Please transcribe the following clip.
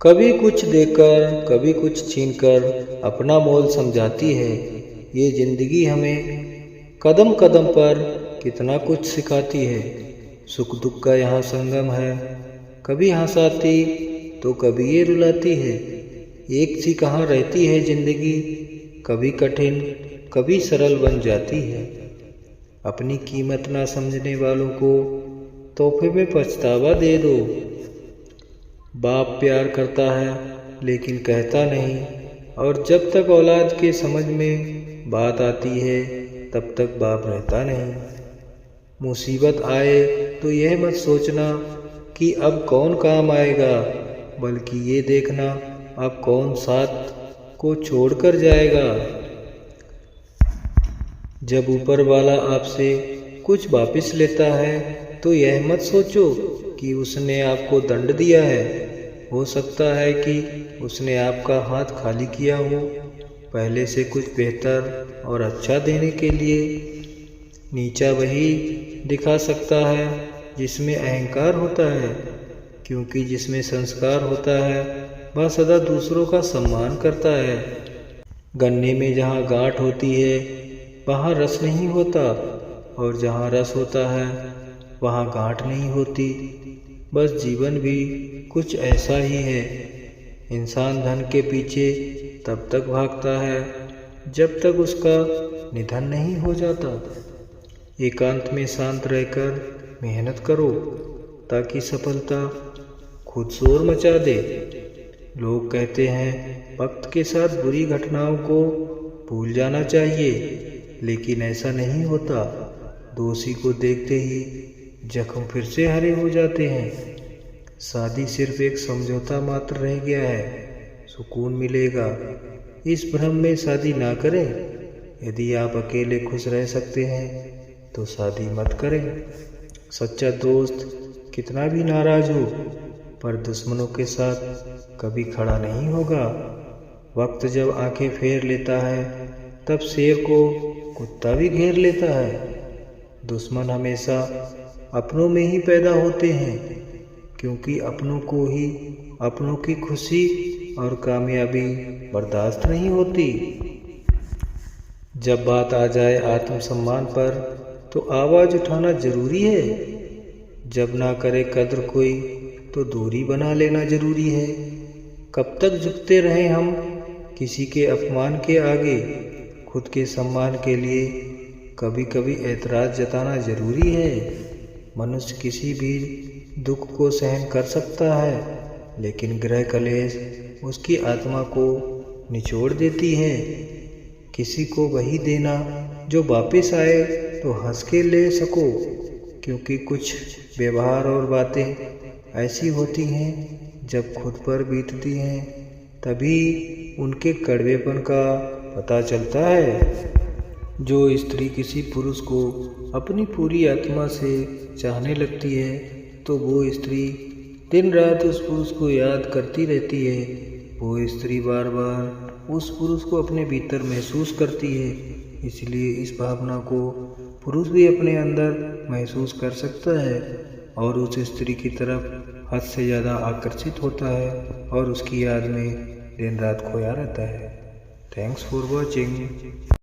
कभी कुछ देकर कभी कुछ छीनकर अपना मोल समझाती है। ये जिंदगी हमें कदम कदम पर कितना कुछ सिखाती है। सुख दुख का यहाँ संगम है, कभी हंसाती तो कभी ये रुलाती है। एक सी कहाँ रहती है जिंदगी, कभी कठिन कभी सरल बन जाती है। अपनी कीमत ना समझने वालों को तोहफे में पछतावा दे दो। बाप प्यार करता है लेकिन कहता नहीं, और जब तक औलाद के समझ में बात आती है तब तक बाप रहता नहीं। मुसीबत आए तो यह मत सोचना कि अब कौन काम आएगा, बल्कि ये देखना अब कौन साथ को छोड़कर जाएगा। जब ऊपर वाला आपसे कुछ वापस लेता है तो यह मत सोचो कि उसने आपको दंड दिया है। हो सकता है कि उसने आपका हाथ खाली किया हो, पहले से कुछ बेहतर और अच्छा देने के लिए। नीचा वही दिखा सकता है जिसमें अहंकार होता है, क्योंकि जिसमें संस्कार होता है वह सदा दूसरों का सम्मान करता है। गन्ने में जहाँ गांठ होती है वहाँ रस नहीं होता, और जहाँ रस होता है वहाँ गांठ नहीं होती। बस जीवन भी कुछ ऐसा ही है। इंसान धन के पीछे तब तक भागता है जब तक उसका निधन नहीं हो जाता। एकांत में शांत रहकर मेहनत करो ताकि सफलता खुद शोर मचा दे। लोग कहते हैं वक्त के साथ बुरी घटनाओं को भूल जाना चाहिए, लेकिन ऐसा नहीं होता। दोषी को देखते ही जख्म फिर से हरे हो जाते हैं। शादी सिर्फ एक समझौता मात्र रह गया है, सुकून मिलेगा इस भ्रम में शादी ना करें। यदि आप अकेले खुश रह सकते हैं तो शादी मत करें। सच्चा दोस्त कितना भी नाराज हो पर दुश्मनों के साथ कभी खड़ा नहीं होगा। वक्त जब आंखें फेर लेता है तब शेर को कुत्ता भी घेर लेता है। दुश्मन हमेशा अपनों में ही पैदा होते हैं, क्योंकि अपनों को ही अपनों की खुशी और कामयाबी बर्दाश्त नहीं होती। जब बात आ जाए आत्मसम्मान पर तो आवाज़ उठाना जरूरी है। जब ना करे कद्र कोई तो दूरी बना लेना जरूरी है। कब तक झुकते रहें हम किसी के अपमान के आगे। खुद के सम्मान के लिए कभी कभी ऐतराज़ जताना जरूरी है। मनुष्य किसी भी दुख को सहन कर सकता है, लेकिन गृह कलेश उसकी आत्मा को निचोड़ देती है। किसी को वही देना जो वापस आए तो हंस के ले सको, क्योंकि कुछ व्यवहार और बातें ऐसी होती हैं जब खुद पर बीतती हैं तभी उनके कड़वेपन का पता चलता है। जो स्त्री किसी पुरुष को अपनी पूरी आत्मा से चाहने लगती है तो वो स्त्री दिन रात उस पुरुष को याद करती रहती है। वो स्त्री बार बार उस पुरुष को अपने भीतर महसूस करती है, इसलिए इस भावना को पुरुष भी अपने अंदर महसूस कर सकता है और उस स्त्री की तरफ हद से ज़्यादा आकर्षित होता है और उसकी याद में दिन रात खोया रहता है। Thanks for watching.